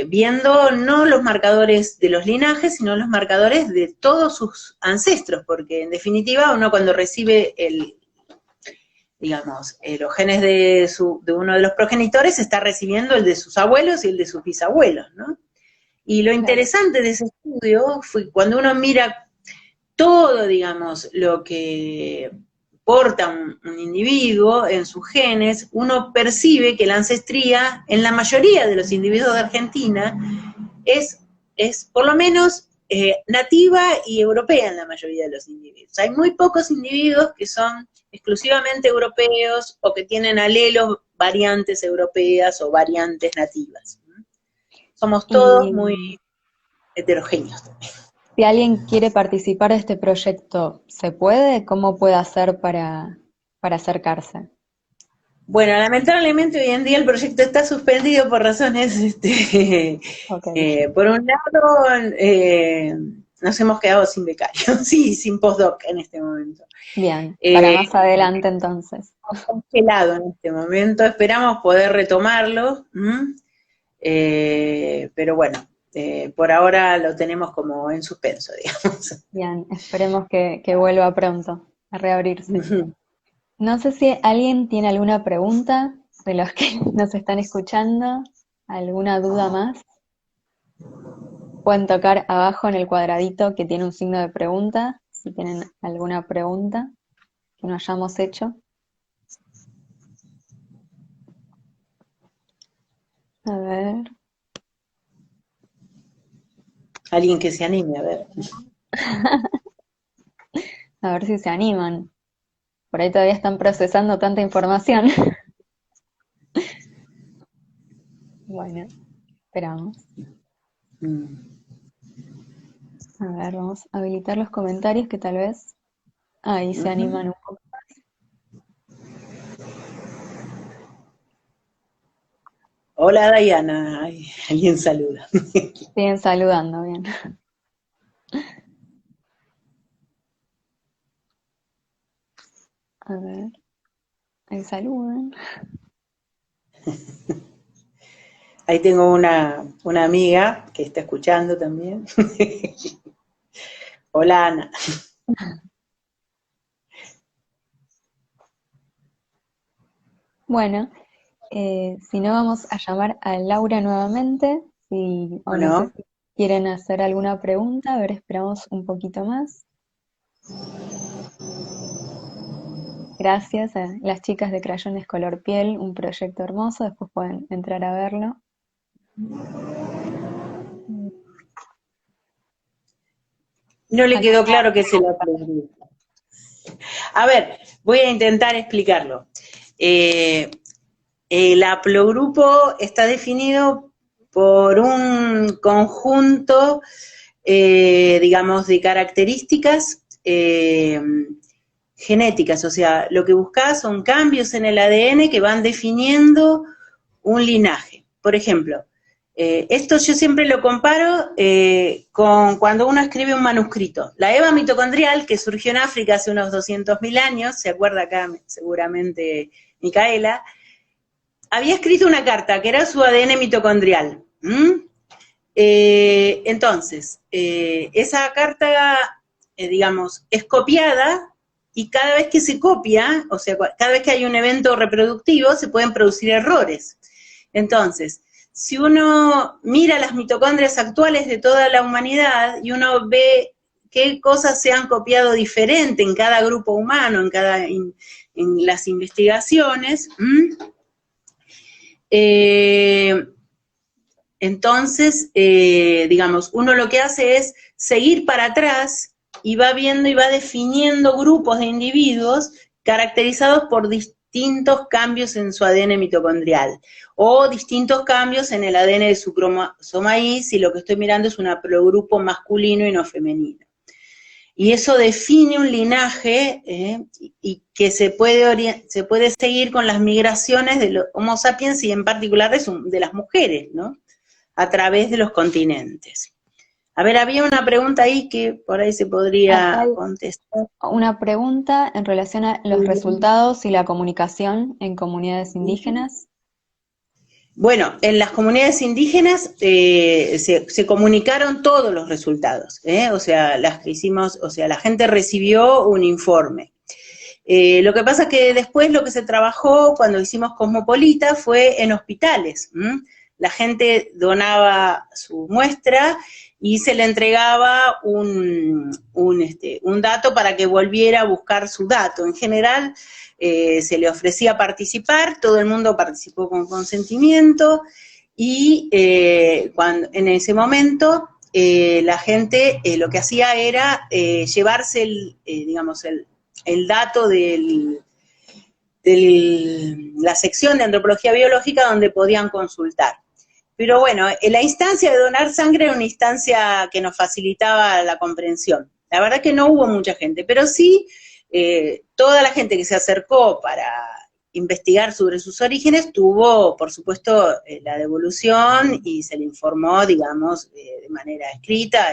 viendo no los marcadores de los linajes, sino los marcadores de todos sus ancestros, porque en definitiva uno cuando recibe digamos, los genes de uno de los progenitores está recibiendo el de sus abuelos y el de sus bisabuelos, ¿no? Y lo interesante de ese estudio fue cuando uno mira todo, digamos, lo que porta un individuo en sus genes, uno percibe que la ancestría en la mayoría de los individuos de Argentina es por lo menos nativa y europea en la mayoría de los individuos. Hay muy pocos individuos que son exclusivamente europeos o que tienen alelos variantes europeas o variantes nativas. Somos todos muy heterogéneos. Si alguien quiere participar de este proyecto, ¿se puede? ¿Cómo puede hacer para acercarse? Bueno, lamentablemente hoy en día el proyecto está suspendido por razones, Okay. por un lado, nos hemos quedado sin becarios, sí, sin postdoc en este momento. Bien, para más adelante entonces. Congelado en este momento, esperamos poder retomarlo, pero bueno, por ahora lo tenemos como en suspenso, digamos. Bien, esperemos que vuelva pronto a reabrirse. No sé si alguien tiene alguna pregunta de los que nos están escuchando, alguna duda más. Pueden tocar abajo en el cuadradito que tiene un signo de pregunta, si tienen alguna pregunta que no hayamos hecho. A ver. Alguien que se anime, a ver. A ver si se animan. Por ahí todavía están procesando tanta información. Bueno, esperamos. A ver, vamos a habilitar los comentarios que tal vez ahí se animan un poco. Hola, Dayana. Ay, alguien saluda. Siguen saludando, bien. A ver, ahí saludan. Ahí tengo una amiga que está escuchando también. Hola, Ana. Bueno, si no vamos a llamar a Laura nuevamente, o no sé Bueno, si quieren hacer alguna pregunta, a ver, esperamos un poquito más. Gracias a las chicas de Crayones Color Piel, un proyecto hermoso, después pueden entrar a verlo. no le quedó Acá, claro qué es el haplogrupo. A ver, voy a intentar explicarlo. El haplogrupo está definido por un conjunto, digamos, de características genéticas, o sea, lo que buscas son cambios en el ADN que van definiendo un linaje. Por ejemplo, esto yo siempre lo comparo con cuando uno escribe un manuscrito. La Eva mitocondrial, que surgió en África hace unos 200.000 años, se acuerda acá seguramente Micaela, había escrito una carta que era su ADN mitocondrial. Entonces, esa carta, digamos, es copiada y cada vez que se copia, o sea, cada vez que hay un evento reproductivo, se pueden producir errores. Entonces, si uno mira las mitocondrias actuales de toda la humanidad y uno ve qué cosas se han copiado diferente en cada grupo humano, en las investigaciones, entonces, digamos, uno lo que hace es seguir para atrás y va viendo y va definiendo grupos de individuos caracterizados por distintos cambios en su ADN mitocondrial o distintos cambios en el ADN de su cromosoma Y si lo que estoy mirando es un haplogrupo masculino y no femenino. Y eso define un linaje y que se puede seguir con las migraciones de los Homo sapiens y en particular de las mujeres, ¿no? A través de los continentes. A ver, había una pregunta ahí que por ahí se acá podría hay contestar. una pregunta en relación a los resultados y la comunicación en comunidades indígenas. Bueno, en las comunidades indígenas se comunicaron todos los resultados, o sea, las que hicimos, o sea, la gente recibió un informe. Lo que pasa es que después lo que se trabajó cuando hicimos Cosmopolita fue en hospitales. La gente donaba su muestra y se le entregaba un dato para que volviera a buscar su dato. En general se le ofrecía participar, todo el mundo participó con consentimiento y en ese momento la gente lo que hacía era llevarse el dato de la sección de antropología biológica donde podían consultar. Pero bueno, la instancia de donar sangre era una instancia que nos facilitaba la comprensión. La verdad que no hubo mucha gente, pero sí toda la gente que se acercó para investigar sobre sus orígenes tuvo, por supuesto, la devolución y se le informó, digamos, de manera escrita,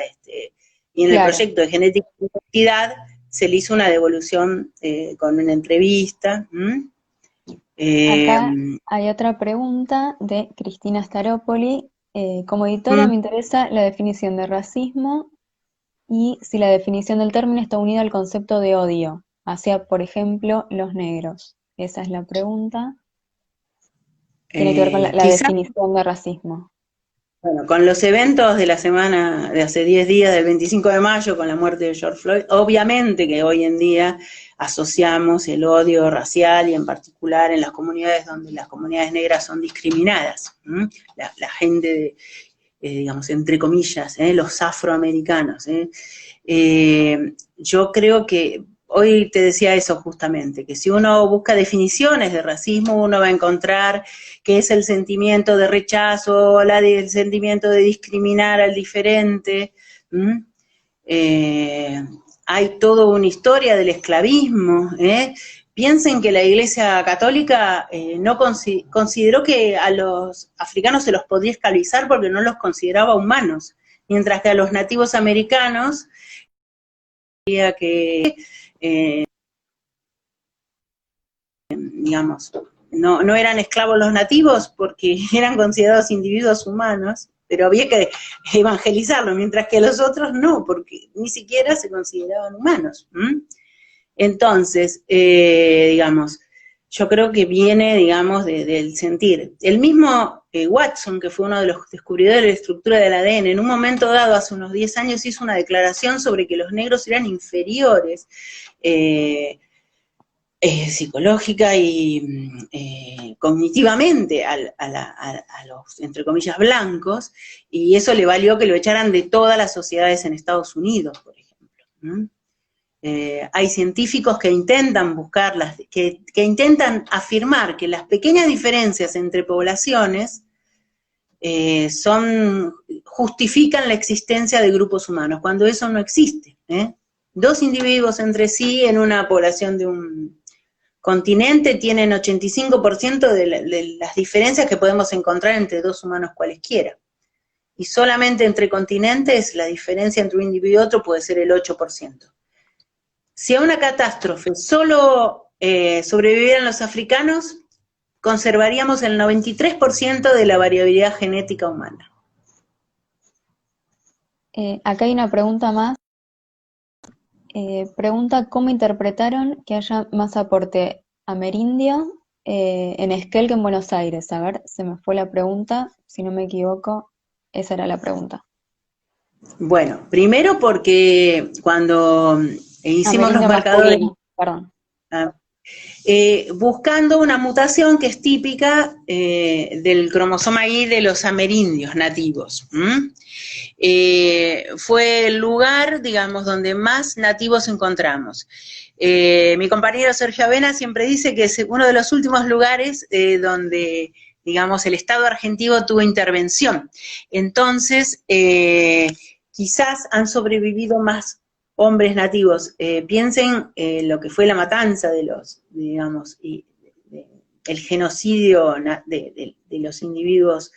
y en el Claro, proyecto de genética y identidad se le hizo una devolución con una entrevista. acá hay otra pregunta de Cristina Staropoli. Como editora me interesa la definición de racismo y si la definición del término está unida al concepto de odio, hacia, por ejemplo, los negros. Esa es la pregunta. Tiene que ver con la Quizás, definición de racismo. bueno, con los eventos de la semana de hace 10 días, del 25 de mayo, con la muerte de George Floyd, obviamente que hoy en día asociamos el odio racial y en particular en las comunidades donde las comunidades negras son discriminadas. La gente, digamos, entre comillas, los afroamericanos. Yo creo que hoy te decía eso justamente, que si uno busca definiciones de racismo, uno va a encontrar que es el sentimiento de rechazo, el sentimiento de discriminar al diferente. Hay toda una historia del esclavismo. Piensen que la Iglesia Católica no consideró que a los africanos se los podía esclavizar porque no los consideraba humanos, mientras que a los nativos americanos que digamos, no eran esclavos los nativos porque eran considerados individuos humanos, pero había que evangelizarlos, mientras que los otros no, porque ni siquiera se consideraban humanos. Entonces, digamos, yo creo que viene, digamos, del sentir. El mismo Watson, que fue uno de los descubridores de la estructura del ADN, en un momento dado, hace unos 10 años, hizo una declaración sobre que los negros eran inferiores psicológica y cognitivamente a los, entre comillas, blancos, y eso le valió que lo echaran de todas las sociedades en Estados Unidos, por ejemplo. Hay científicos que intentan buscarlas, que intentan afirmar que las pequeñas diferencias entre poblaciones justifican la existencia de grupos humanos, cuando eso no existe. Dos individuos entre sí en una población de un continente tienen 85% de las diferencias que podemos encontrar entre dos humanos cualesquiera. Y solamente entre continentes la diferencia entre un individuo y otro puede ser el 8%. Si a una catástrofe solo sobrevivieran los africanos, conservaríamos el 93% de la variabilidad genética humana. Acá hay una pregunta más. Pregunta cómo interpretaron que haya más aporte amerindio en Esquel que en Buenos Aires. A ver, se me fue la pregunta, si no me equivoco, esa era la pregunta. Bueno, primero porque cuando hicimos los marcadores, perdón. Buscando una mutación que es típica del cromosoma Y de los amerindios nativos. Fue el lugar, digamos, donde más nativos encontramos. Mi compañero Sergio Avena siempre dice que es uno de los últimos lugares donde, digamos, el Estado argentino tuvo intervención. Entonces, quizás han sobrevivido más hombres nativos. Piensen lo que fue la matanza de los, digamos, el genocidio de los individuos,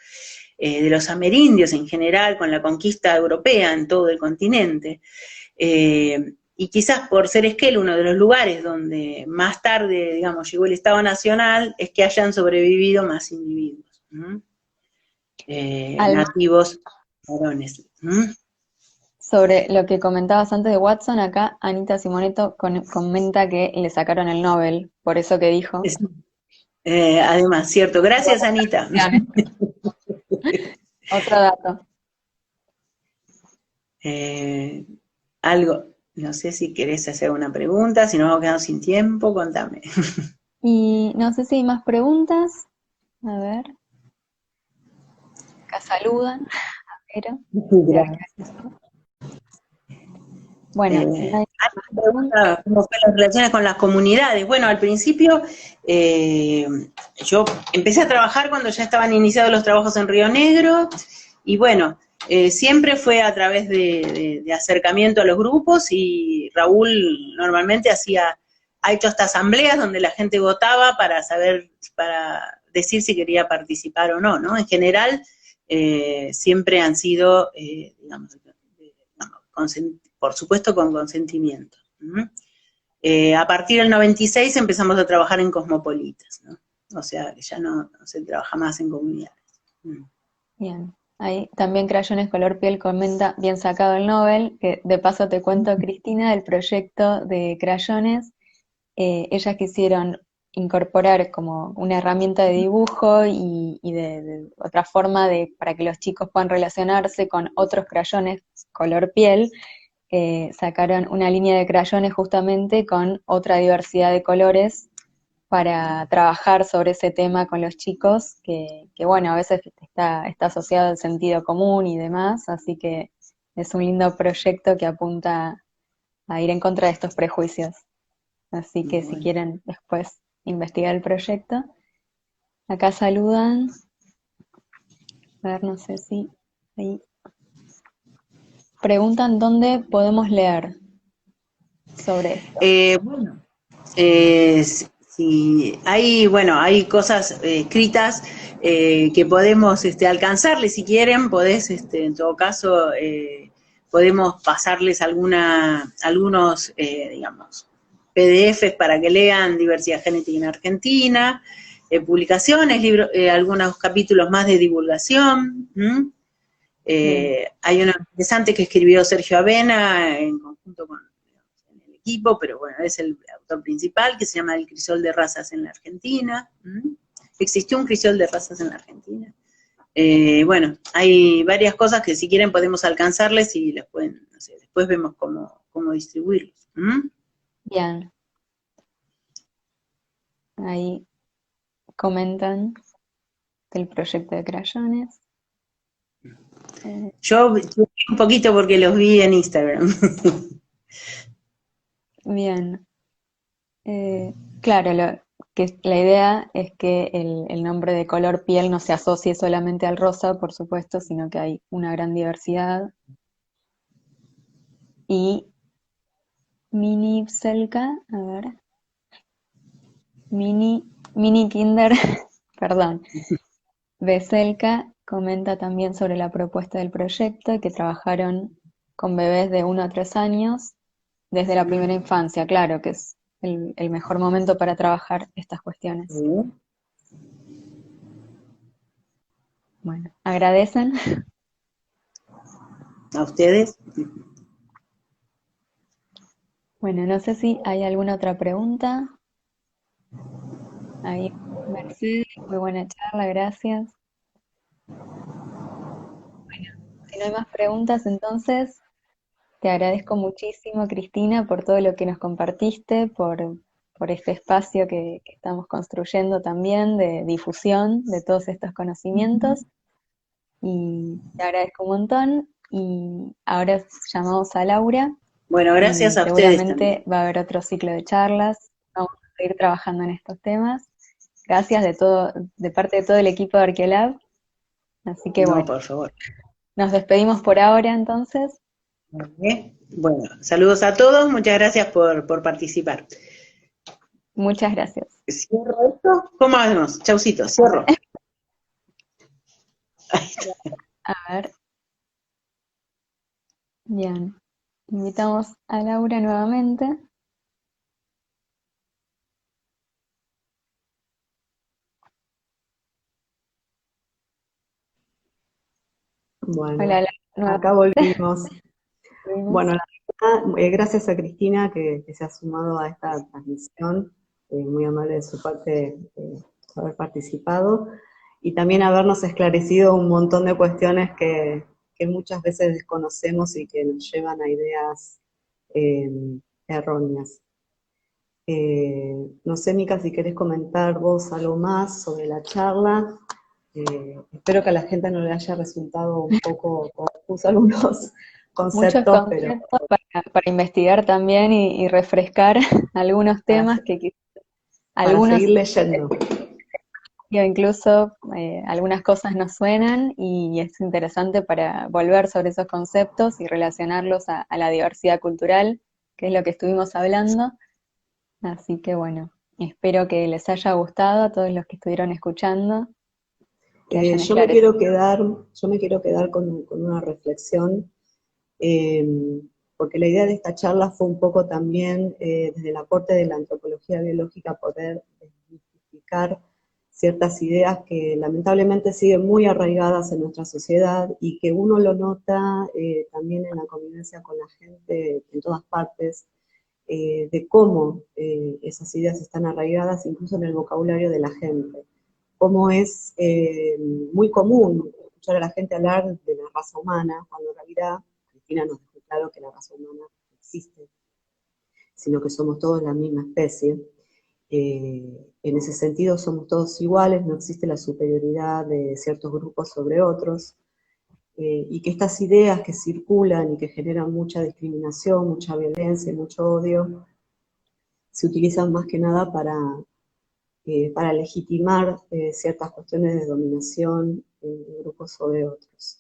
de los amerindios en general, con la conquista europea en todo el continente. Y quizás por ser Esquel uno de los lugares donde más tarde, digamos, llegó el Estado Nacional, es que hayan sobrevivido más individuos. Nativos varones. Sobre lo que comentabas antes de Watson, acá Anita Simoneto comenta que le sacaron el Nobel, por eso que dijo. Además, cierto. Gracias, Anita. Otro dato. Algo, no sé si querés hacer una pregunta, si nos vamos quedando sin tiempo, contame. Y no sé si hay más preguntas. A ver. Acá saludan. Pero, gracias. Bueno, pregunta cómo fue las relaciones con las comunidades. Bueno, al principio yo empecé a trabajar cuando ya estaban iniciados los trabajos en Río Negro, y bueno, siempre fue a través de acercamiento a los grupos, y Raúl normalmente ha hecho hasta asambleas donde la gente votaba para decir si quería participar o no, ¿no? En general, siempre han sido, digamos, por supuesto con consentimiento. A partir del 96 empezamos a trabajar en cosmopolitas, ¿no? O sea, que ya no se trabaja más en comunidades. Bien, ahí también Crayones Color Piel comenta, bien sacado el Nobel, que de paso te cuento, Cristina, del proyecto de Crayones, ellas quisieron incorporar como una herramienta de dibujo y de otra forma para que los chicos puedan relacionarse con otros crayones color piel. Sacaron una línea de crayones justamente con otra diversidad de colores para trabajar sobre ese tema con los chicos, que bueno, a veces está asociado al sentido común y demás, así que es un lindo proyecto que apunta a ir en contra de estos prejuicios. Así que si quieren después investigar el proyecto. Acá saludan. A ver, no sé si ahí. Preguntan dónde podemos leer sobre esto. Bueno, si hay cosas escritas que podemos alcanzarles. Si quieren, podés, en todo caso, podemos pasarles algunos, digamos, PDFs para que lean diversidad genética en Argentina, publicaciones, libros, algunos capítulos más de divulgación. Hay uno interesante que escribió Sergio Avena en conjunto con el equipo, pero bueno, es el autor principal, que se llama El crisol de razas en la Argentina. Existió un crisol de razas en la Argentina. Bueno, hay varias cosas que si quieren podemos alcanzarles y les pueden, no sé, después vemos cómo distribuirlos. Bien. Ahí comentan del proyecto de crayones. Yo un poquito porque los vi en Instagram. Bien. Claro, que la idea es que el nombre de color piel no se asocie solamente al rosa, por supuesto, sino que hay una gran diversidad. Y Mini Pselka, a ver, Mini Kinder, perdón, Veselka comenta también sobre la propuesta del proyecto, que trabajaron con bebés de 1 a 3 años desde la primera infancia, claro, que es el mejor momento para trabajar estas cuestiones. Bueno, ¿agradecen? ¿A ustedes? Bueno, no sé si hay alguna otra pregunta. Ahí, Mercedes, muy buena charla, gracias. Si no hay más preguntas, entonces te agradezco muchísimo, Cristina, por todo lo que nos compartiste, por este espacio que estamos construyendo también de difusión de todos estos conocimientos. Y te agradezco un montón. Y ahora llamamos a Laura Bueno, y gracias a ustedes también. seguramente va a haber otro ciclo de charlas. Vamos a seguir trabajando en estos temas. Gracias de parte de todo el equipo de Arqueolab. Así que No, bueno, por favor. nos despedimos por ahora entonces. Bueno, saludos a todos, muchas gracias por participar. Muchas gracias. ¿Cierro esto? ¿Cómo hacemos? Chaucito, cierro. A ver, bien. Invitamos a Laura nuevamente. Bueno, Hola, Laura, acá volvimos. nuevamente. Bueno, la verdad, gracias a Cristina que se ha sumado a esta transmisión, muy amable de su parte haber participado y también habernos esclarecido un montón de cuestiones que muchas veces desconocemos y que nos llevan a ideas eh, erróneas. No sé, Mica, si querés comentar vos algo más sobre la charla. Espero que a la gente no le haya resultado un poco confuso algunos Muchos conceptos, pero conceptos para investigar también y refrescar algunos para, temas que quizás para seguir algunos, leyendo. o incluso algunas cosas nos suenan y es interesante para volver sobre esos conceptos y relacionarlos a la diversidad cultural, que es lo que estuvimos hablando. Así que bueno, espero que les haya gustado a todos los que estuvieron escuchando, que hayan Yo me esclarecido. quiero quedar con una reflexión, eh, porque la idea de esta charla fue un poco también, desde el aporte de la antropología biológica, poder desmitificar ciertas ideas que lamentablemente siguen muy arraigadas en nuestra sociedad y que uno lo nota también en la convivencia con la gente en todas partes, de cómo esas ideas están arraigadas incluso en el vocabulario de la gente. Cómo es muy común escuchar a la gente hablar de la raza humana, cuando en realidad Cristina nos dejó claro que la raza humana no existe, sino que somos todos la misma especie. En ese sentido somos todos iguales, no existe la superioridad de ciertos grupos sobre otros, y que estas ideas que circulan y que generan mucha discriminación, mucha violencia y mucho odio, se utilizan más que nada para legitimar ciertas cuestiones de dominación de grupos sobre otros.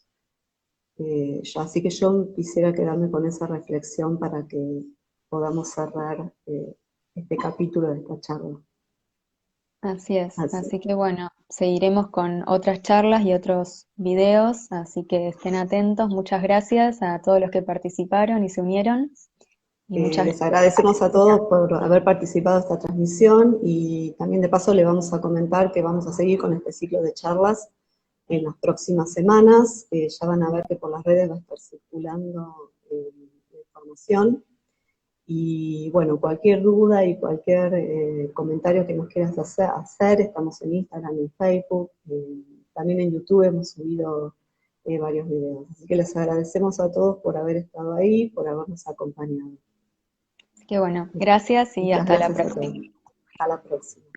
Así que yo quisiera quedarme con esa reflexión para que podamos cerrar este capítulo de esta charla. Así es, Así. así que bueno, seguiremos con otras charlas y otros videos, así que estén atentos. Muchas gracias a todos los que participaron y se unieron. Y muchas Les agradecemos a todos por haber participado de esta transmisión y también de paso le vamos a comentar que vamos a seguir con este ciclo de charlas en las próximas semanas. Ya van a ver que por las redes va a estar circulando la información. Y bueno, cualquier duda y cualquier comentario que nos quieras hacer, estamos en Instagram, en Facebook, también en YouTube hemos subido varios videos. Así que les agradecemos a todos por haber estado ahí, por habernos acompañado. Así que bueno, gracias y Muchas hasta la gracias a próxima. todos. Hasta la próxima.